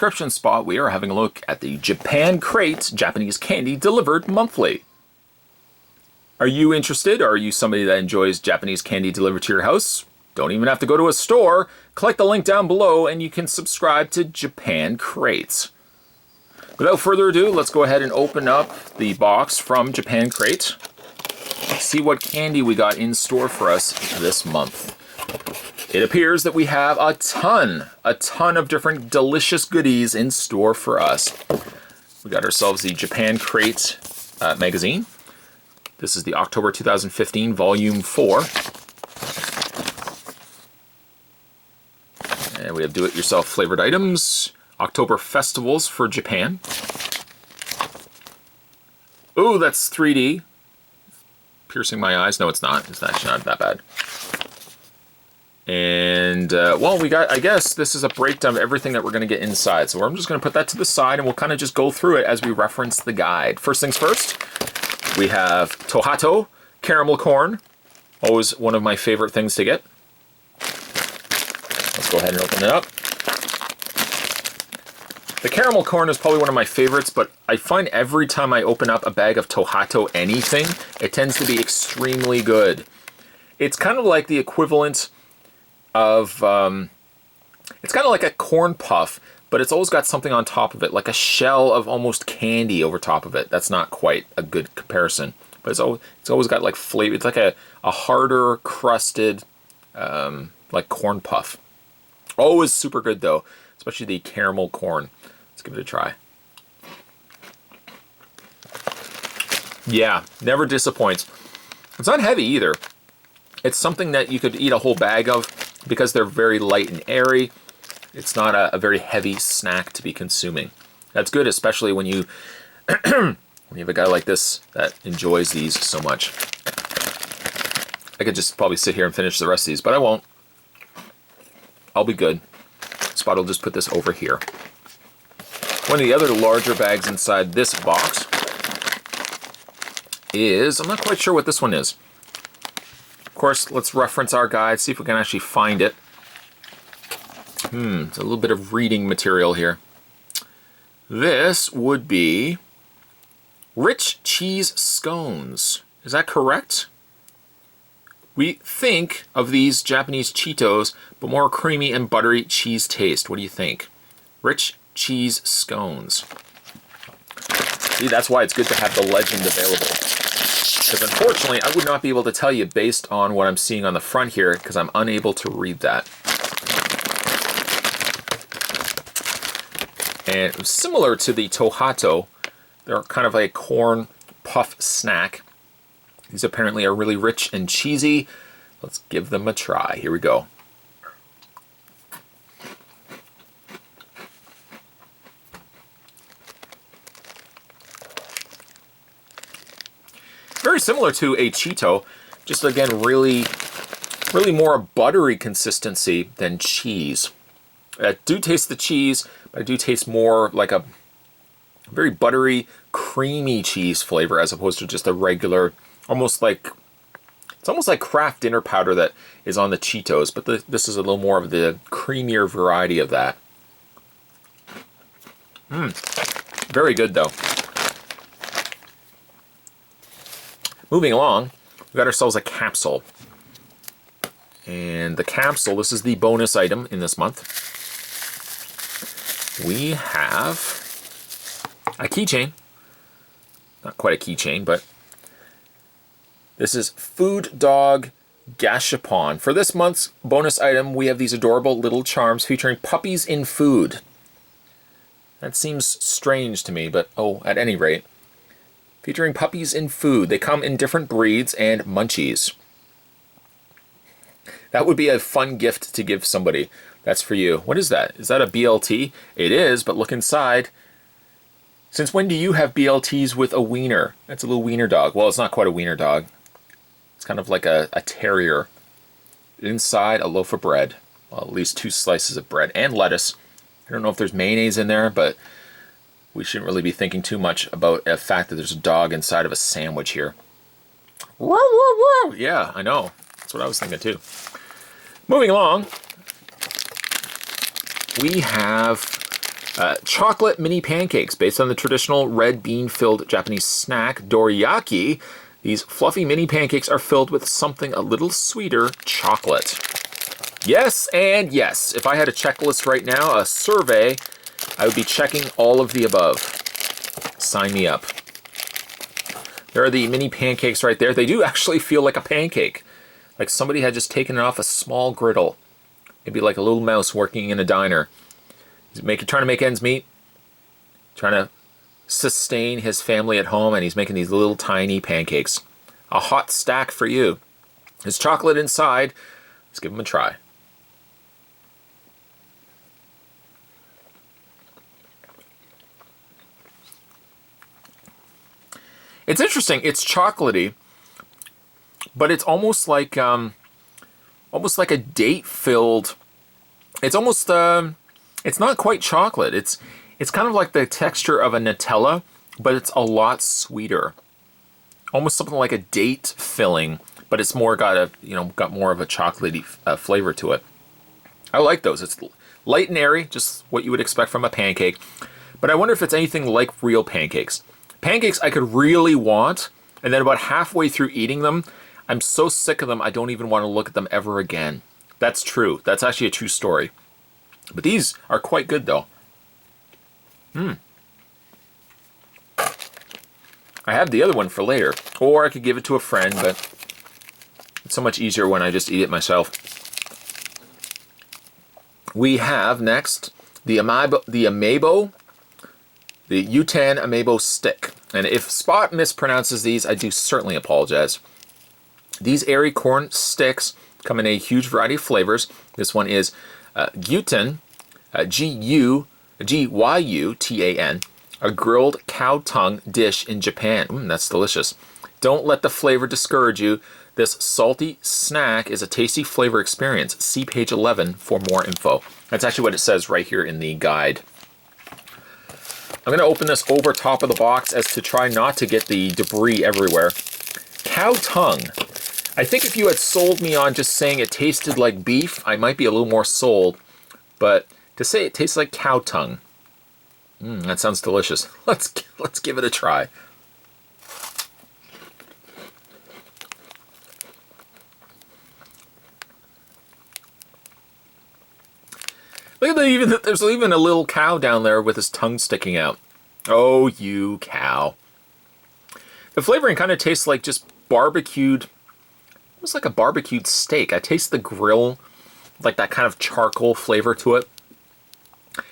subscription spot, we are having a look at the Japan Crate Japanese candy delivered monthly. Are you interested? Are you somebody that enjoys Japanese candy delivered to your house? Don't even have to go to a store. Click the link down below and you can subscribe to Japan Crate. Without further ado, let's go ahead and open up the box from Japan Crate. See what candy we got in store for us this month. It appears that we have a ton of different delicious goodies in store for us. We got ourselves the Japan Crate magazine. This is the October 2015 Volume 4. And we have do-it-yourself flavored items. October festivals for Japan. Ooh, that's 3D. Piercing my eyes. No, it's not. It's actually not that bad. And, well, we got, I guess, this is a breakdown of everything that we're going to get inside. So I'm just going to put that to the side and we'll kind of just go through it as we reference the guide. First things first, we have Touhou caramel corn. Always one of my favorite things to get. Let's go ahead and open it up. The caramel corn is probably one of my favorites, but I find every time I open up a bag of Touhou anything, it tends to be extremely good. It's kind of like the equivalent of, it's kind of like a corn puff, but it's always got something on top of it, like a shell of almost candy over top of it. That's not quite a good comparison, but it's always got like flavor. It's like a harder crusted, like corn puff. Always super good though, especially the caramel corn. Let's give it a try. Yeah, never disappoints. It's not heavy either. It's something that you could eat a whole bag of because they're very light and airy. It's not a very heavy snack to be consuming. That's good, especially when you when you have a guy like this that enjoys these so much. I could just probably sit here and finish the rest of these, but I won't. I'll be good. Spot will just put this over here. One of the other larger bags inside this box is, I'm not quite sure what this one is. Of course, let's reference our guide, see if we can actually find it. It's a little bit of reading material here. This would be rich cheese scones. Is that correct? We think of these Japanese Cheetos, but more creamy and buttery cheese taste. What do you think? Rich cheese scones. See, that's why it's good to have the legend available. Because unfortunately, I would not be able to tell you based on what I'm seeing on the front here, because I'm unable to read that. And similar to the Touhou, they're kind of a corn puff snack. These apparently are really rich and cheesy. Let's give them a try. Here we go. Very similar to a Cheeto, just again really more a buttery consistency than cheese. I do taste the cheese, but I do taste more like a very buttery, creamy cheese flavor as opposed to just a regular, it's almost like Kraft dinner powder that is on the Cheetos, but this is a little more of the creamier variety of that. Very good though. Moving along, we got ourselves a capsule. And the capsule, this is the bonus item in this month. We have a keychain. Not quite a keychain, but this is Food Dog Gashapon. For this month's bonus item, we have these adorable little charms featuring puppies in food. That seems strange to me, but oh, at any rate. Featuring puppies in food. They come in different breeds and munchies. That would be a fun gift to give somebody. That's for you. What is that? Is that a BLT? It is, but look inside. Since when do you have BLTs with a wiener? That's a little wiener dog. Well, it's not quite a wiener dog. It's kind of like a terrier. Inside, a loaf of bread. Well, at least 2 slices of bread and lettuce. I don't know if there's mayonnaise in there, but we shouldn't really be thinking too much about the fact that there's a dog inside of a sandwich here. Whoa, whoa, whoa. Yeah, I know. That's what I was thinking too. Moving along, we have Chocolate mini pancakes based on the traditional red bean-filled Japanese snack dorayaki. These fluffy mini pancakes are filled with something a little sweeter, chocolate. Yes and yes. If I had a checklist right now, a survey, I would be checking all of the above. Sign me up. There are the mini pancakes right there. They do actually feel like a pancake. Like somebody had just taken it off a small griddle. Maybe like a little mouse working in a diner. He's trying to make ends meet. Trying to sustain his family at home, and he's making these little tiny pancakes. A hot stack for you. There's chocolate inside. Let's give them a try. It's interesting. It's chocolatey, but it's almost like a date-filled. It's almost it's not quite chocolate. It's kind of like the texture of a Nutella, but it's a lot sweeter. Almost something like a date filling, but it's more got more of a chocolatey flavor to it. I like those. It's light and airy, just what you would expect from a pancake. But I wonder if it's anything like real pancakes. Pancakes I could really want, and then about halfway through eating them, I'm so sick of them I don't even want to look at them ever again. That's true. That's actually a true story. But these are quite good though. I have the other one for later, or I could give it to a friend, but it's so much easier when I just eat it myself. We have next the Amebo, the Yutan Amebo stick. And if Spot mispronounces these, I do certainly apologize. These airy corn sticks come in a huge variety of flavors. This one is Gyutan, Gyutan, a grilled cow tongue dish in Japan. That's delicious. Don't let the flavor discourage you. This salty snack is a tasty flavor experience. See page 11 for more info. That's actually what it says right here in the guide. I'm going to open this over top of the box as to try not to get the debris everywhere. Cow tongue. I think if you had sold me on just saying it tasted like beef, I might be a little more sold. But to say it tastes like cow tongue, that sounds delicious. Let's give it a try. Look at there's even a little cow down there with his tongue sticking out. Oh, you cow. The flavoring kind of tastes like just barbecued, almost like a barbecued steak. I taste the grill, like that kind of charcoal flavor to it.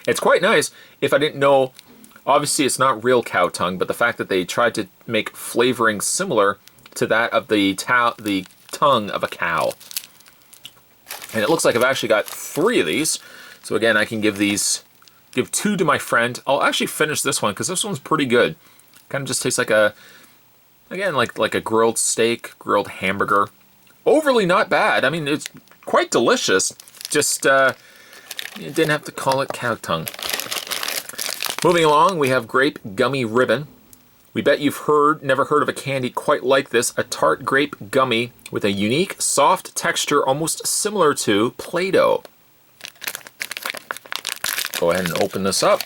It's quite nice. If I didn't know, obviously it's not real cow tongue, but the fact that they tried to make flavoring similar to that of the tongue of a cow. And it looks like I've actually got 3 of these. So again, I can give 2 to my friend. I'll actually finish this one because this one's pretty good. Kind of just tastes like like a grilled steak, grilled hamburger. Overly not bad. I mean, it's quite delicious. Just you didn't have to call it cow tongue. Moving along, we have Grape Gummy Ribbon. We bet you've never heard of a candy quite like this. A tart grape gummy with a unique, soft texture almost similar to Play-Doh. Go ahead and open this up.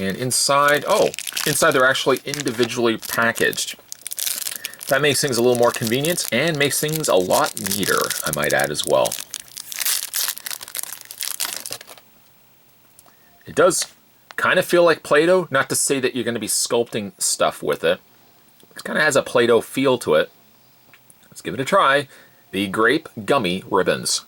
And inside they're actually individually packaged. That makes things a little more convenient and makes things a lot neater, I might add as well. It does kind of feel like Play-Doh, not to say that you're going to be sculpting stuff with it. It kind of has a Play-Doh feel to it. Let's give it a try. The Grape Gummy Ribbons.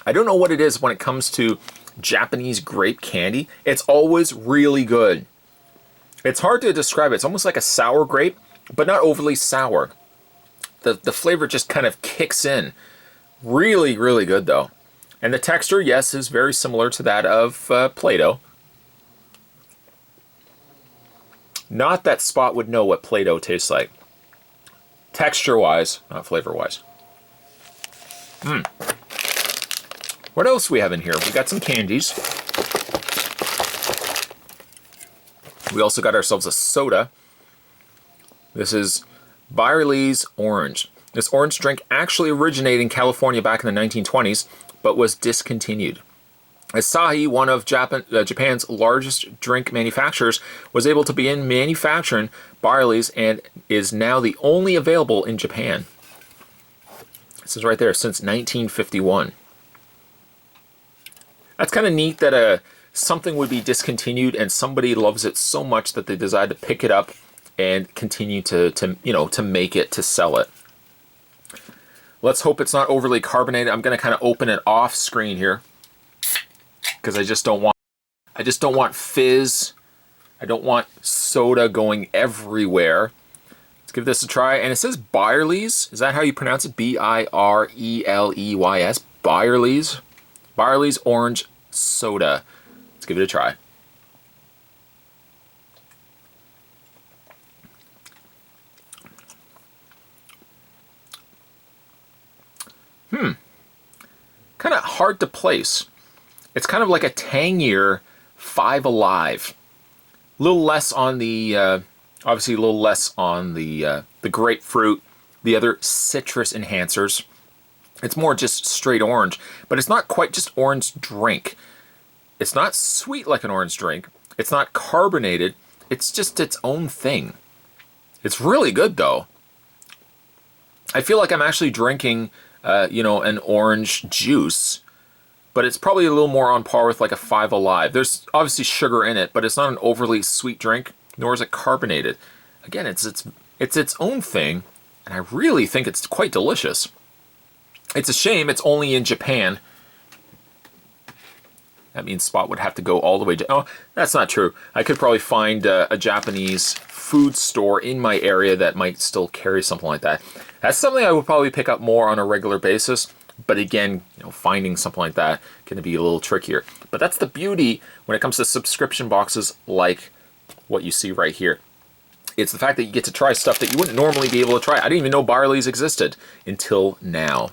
I don't know what it is when it comes to Japanese grape candy. It's always really good. It's hard to describe it. It's almost like a sour grape, but not overly sour. The flavor just kind of kicks in. Really, really good though. And the texture, yes, is very similar to that of Play-Doh. Not that Spot would know what Play-Doh tastes like. Texture-wise, not flavor-wise. What else do we have in here? We got some candies. We also got ourselves a soda. This is Byerly's Orange. This orange drink actually originated in California back in the 1920s, but was discontinued. Asahi, one of Japan's largest drink manufacturers, was able to begin manufacturing Byerly's and is now the only available in Japan. This is right there, since 1951. That's kind of neat that something would be discontinued and somebody loves it so much that they decide to pick it up and continue to make it, to sell it. Let's hope it's not overly carbonated. I'm going to kind of open it off screen here because I just don't want fizz. I don't want soda going everywhere. Let's give this a try. And it says Byerly's. Is that how you pronounce it? B-I-R-E-L-E-Y-S. Byerly's. Byerly's Orange Soda. Let's give it a try. Kind of hard to place. It's kind of like a tangier Five Alive. A little less on the, obviously a little less on the grapefruit, the other citrus enhancers. It's more just straight orange, but it's not quite just orange drink. It's not sweet like an orange drink. It's not carbonated. It's just its own thing. It's really good though. I feel like I'm actually drinking an orange juice, but it's probably a little more on par with like a Five Alive. There's obviously sugar in it, but it's not an overly sweet drink, nor is it carbonated. Again, it's its own thing, and I really think it's quite delicious. It's a shame it's only in Japan. That means Spot would have to go all the way to... Oh, that's not true. I could probably find a Japanese food store in my area that might still carry something like that. That's something I would probably pick up more on a regular basis. But again, finding something like that can be a little trickier. But that's the beauty when it comes to subscription boxes like what you see right here. It's the fact that you get to try stuff that you wouldn't normally be able to try. I didn't even know Byerly's existed until now.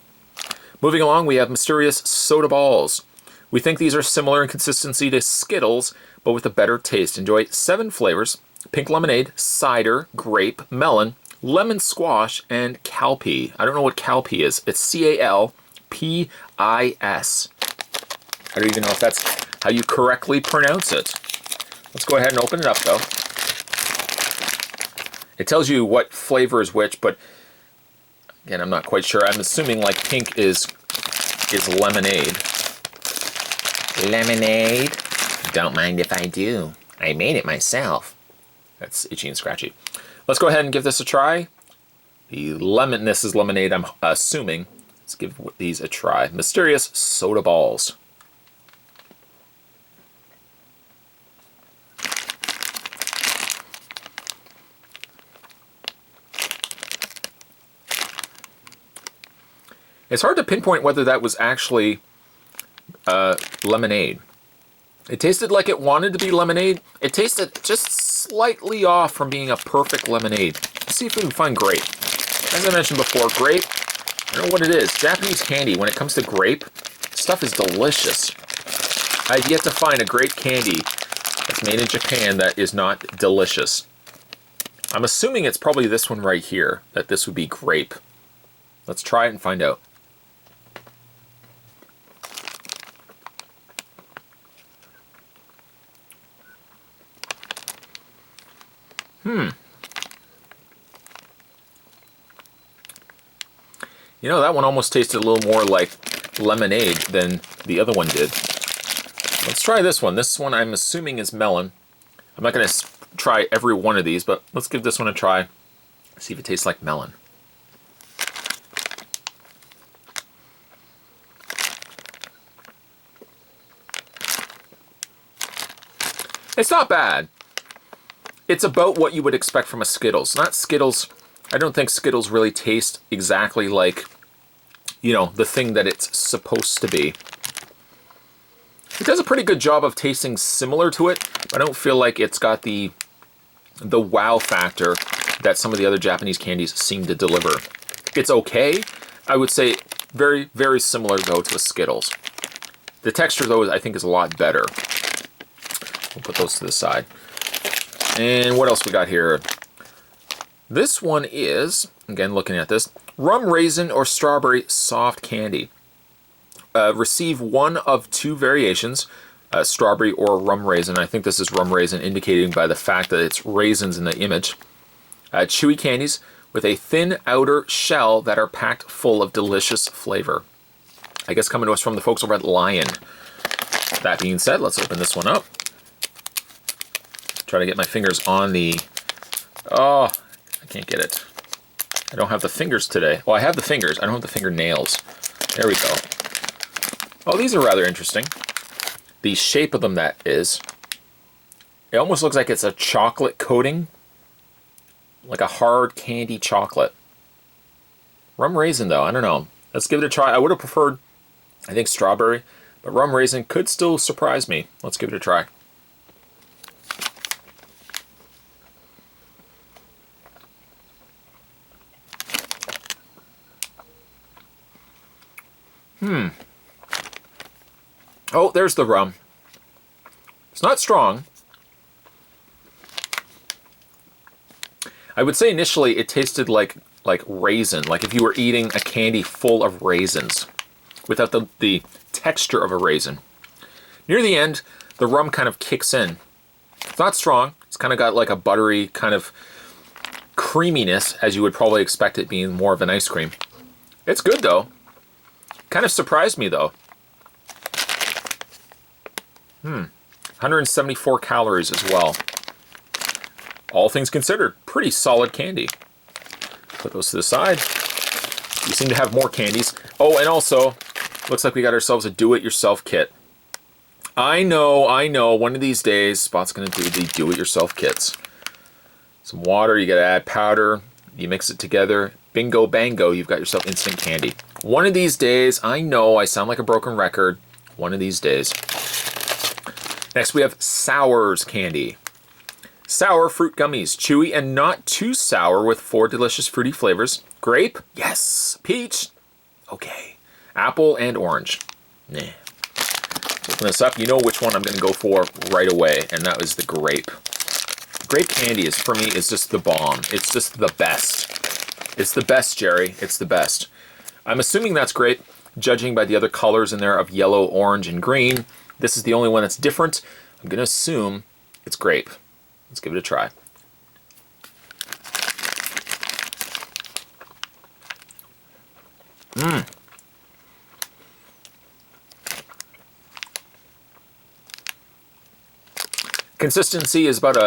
Moving along, we have Mysterious Soda Balls. We think these are similar in consistency to Skittles, but with a better taste. Enjoy 7 flavors: pink lemonade, cider, grape, melon, lemon squash, and Calpis. I don't know what Calpis is. It's C-A-L-P-I-S. I don't even know if that's how you correctly pronounce it. Let's go ahead and open it up, though. It tells you what flavor is which, but again, I'm not quite sure. I'm assuming like pink is lemonade. Lemonade. Don't mind if I do. I made it myself. That's itchy and scratchy. Let's go ahead and give this a try. This is lemonade, I'm assuming. Let's give these a try. Mysterious Soda Balls. It's hard to pinpoint whether that was actually lemonade. It tasted like it wanted to be lemonade. It tasted just slightly off from being a perfect lemonade. Let's see if we can find grape. As I mentioned before, grape, I don't know what it is. Japanese candy, when it comes to grape, stuff is delicious. I've yet to find a grape candy that's made in Japan that is not delicious. I'm assuming it's probably this one right here, that this would be grape. Let's try it and find out. That one almost tasted a little more like lemonade than the other one did. Let's try this one. This one I'm assuming is melon. I'm not going to try every one of these, but let's give this one a try. See if it tastes like melon. It's not bad. It's about what you would expect from a Skittles. Not Skittles. I don't think Skittles really taste exactly like, the thing that it's supposed to be. It does a pretty good job of tasting similar to it, but I don't feel like it's got the wow factor that some of the other Japanese candies seem to deliver. It's okay. I would say very, very similar, though, to a Skittles. The texture, though, I think is a lot better. We'll put those to the side. And what else we got here? This one is, again looking at this, Rum Raisin or Strawberry Soft Candy. Receive one of two variations, strawberry or rum raisin. I think this is rum raisin, indicating by the fact that it's raisins in the image. Chewy candies with a thin outer shell that are packed full of delicious flavor. I guess coming to us from the folks over at Lion. That being said, let's open this one up. Try to get my fingers on the... Oh, I can't get it. I don't have the fingers today. Well, I have the fingers. I don't have the fingernails. There we go. Oh, these are rather interesting. The shape of them, that is. It almost looks like it's a chocolate coating. Like a hard candy chocolate. Rum raisin, though. I don't know. Let's give it a try. I would have preferred, I think, strawberry. But rum raisin could still surprise me. Let's give it a try. Oh, there's the rum. It's not strong. I would say initially it tasted like raisin, like if you were eating a candy full of raisins without the texture of a raisin. Near the end, the rum kind of kicks in. It's not strong. It's kind of got like a buttery kind of creaminess, as you would probably expect it being more of an ice cream. It's good though. Kind of surprised me though. 174 calories as well. All things considered, pretty solid candy. Put those to the side. We seem to have more candies. Oh, and also, looks like we got ourselves a do-it-yourself kit. I know. One of these days, Spot's going to do the do-it-yourself kits. Some water, you got to add powder. You mix it together. Bingo, bango, you've got yourself instant candy. One of these days, I know I sound like a broken record. One of these days. Next, we have Sours candy. Sour fruit gummies, chewy and not too sour with 4 delicious fruity flavors. Grape, yes. Peach, okay. Apple and orange, nah. Open this up, you know which one I'm gonna go for right away, and that was the grape. Grape candy is, for me, is just the bomb. It's just the best. It's the best, Jerry, it's the best. I'm assuming that's grape, judging by the other colors in there of yellow, orange, and green. This is the only one that's different. I'm gonna assume it's grape. Let's give it a try. Consistency is about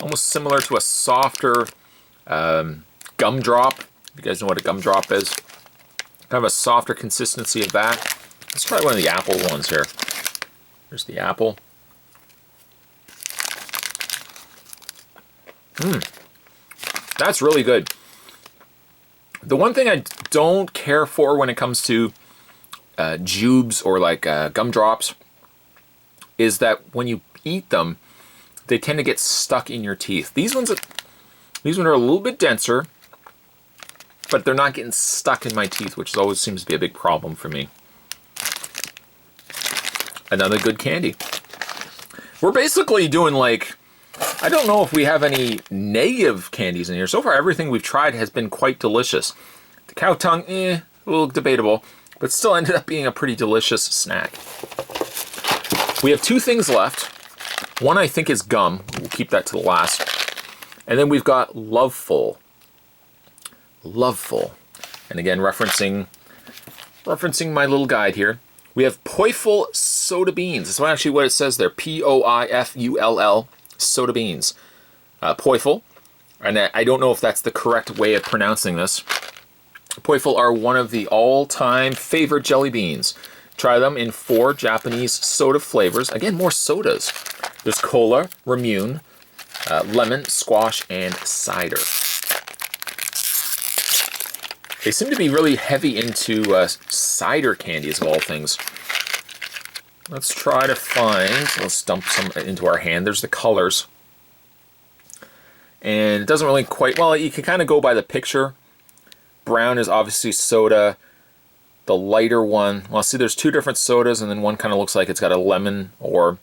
almost similar to a softer gumdrop. If you guys know what a gumdrop is. Kind of a softer consistency of that. Let's try one of the apple ones here. Here's the apple. That's really good. The one thing I don't care for when it comes to jubes or like gumdrops is that when you eat them, they tend to get stuck in your teeth. These ones are a little bit denser, but they're not getting stuck in my teeth, which always seems to be a big problem for me. Another good candy. We're basically doing like, I don't know if we have any negative candies in here. So far, everything we've tried has been quite delicious. The cow tongue, a little debatable, but still ended up being a pretty delicious snack. We have 2 things left. One I think is gum. We'll keep that to the last. And then we've got Loveful. Loveful. And again, referencing my little guide here. We have Playful soda beans. That's actually what it says there. P-O-I-F-U-L-L. Soda beans. Playful. And I don't know if that's the correct way of pronouncing this. Playful are one of the all-time favorite jelly beans. Try them in 4 Japanese soda flavors. Again, more sodas. There's cola, ramune, lemon, squash, and cider. They seem to be really heavy into cider candies of all things. Let's try to let's dump some into our hand. There's the colors. And it doesn't really quite, well, you can kind of go by the picture. Brown is obviously soda. The lighter one, well, see, there's 2 different sodas, and then one kind of looks like it's got a lemon or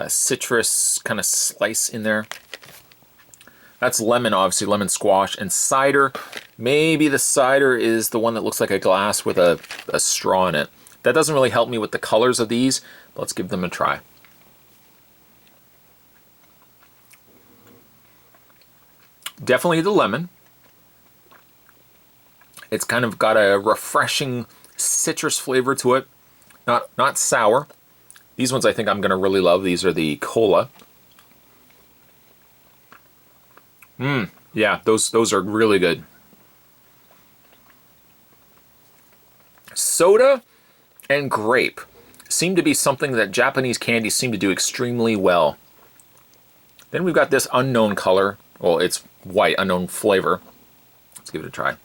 citrus kind of slice in there. That's lemon, obviously, lemon squash, and cider. Maybe the cider is the one that looks like a glass with a straw in it. That doesn't really help me with the colors of these, but let's give them a try. Definitely the lemon. It's kind of got a refreshing citrus flavor to it. Not sour. These ones I think I'm going to really love. These are the cola. Yeah, those are really good. Soda and grape seem to be something that Japanese candies seem to do extremely well. Then we've got this unknown color. Well, it's white, unknown flavor. Let's give it a try.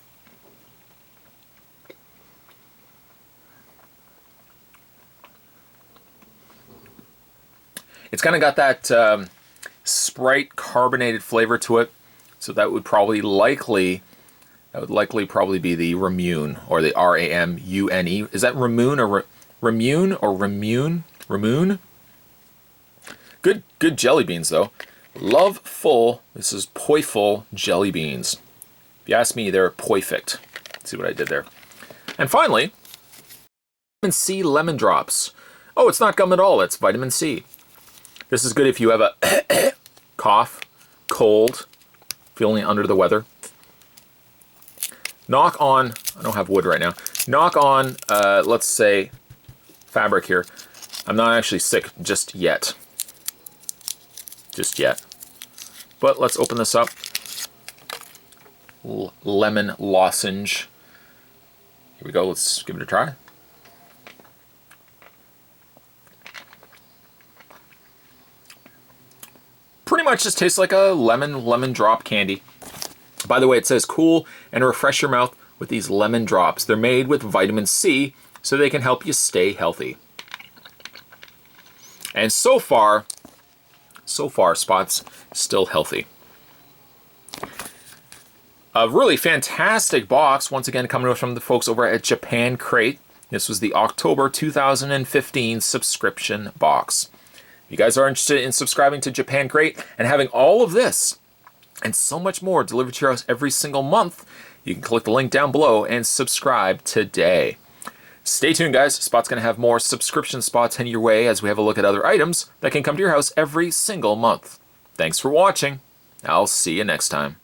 It's kind of got that Sprite carbonated flavor to it, so that would likely probably be the Ramune, or the R-A-M-U-N-E. Is that Ramune or Ramune or Ramune? Ramune? Good jelly beans though. Loveful. This is Playful jelly beans. If you ask me, they're perfect. See what I did there. And finally, vitamin C lemon drops. Oh, it's not gum at all. It's vitamin C. This is good if you have a cough, cold, feeling under the weather. Knock on, I don't have wood right now. Knock on, let's say, fabric here. I'm not actually sick just yet. Just yet. But let's open this up. Lemon lozenge. Here we go, let's give it a try. Pretty much just tastes like a lemon drop candy. By the way, it says cool and refresh your mouth with these lemon drops. They're made with vitamin C, so they can help you stay healthy. And so far, Spot's still healthy. A really fantastic box, once again coming from the folks over at Japan Crate. This was the October 2015 subscription box. If you guys are interested in subscribing to Japan Crate and having all of this and so much more delivered to your house every single month, you can click the link down below and subscribe today. Stay tuned, guys. Spot's going to have more subscription spots heading your way as we have a look at other items that can come to your house every single month. Thanks for watching. I'll see you next time.